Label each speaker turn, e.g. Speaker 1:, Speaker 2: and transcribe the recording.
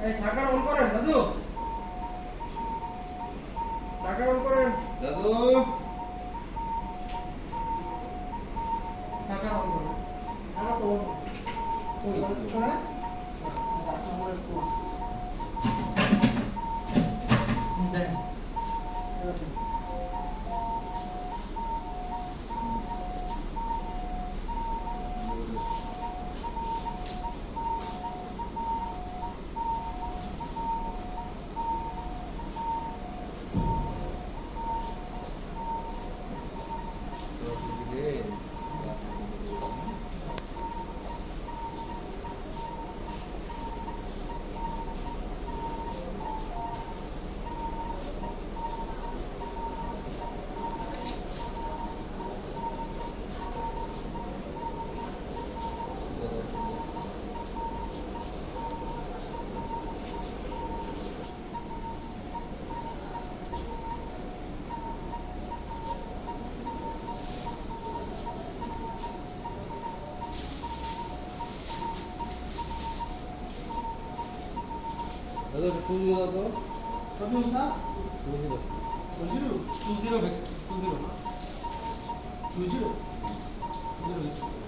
Speaker 1: এই শাখা অন করেন দাদু, শাখা অন করেন দাদু, শাখা অন করেন। শাখা তো অন ওই করে আচ্ছা মোরে তো দেন দাদু তুই দাদু কত না 20 20 20 20 না 20 20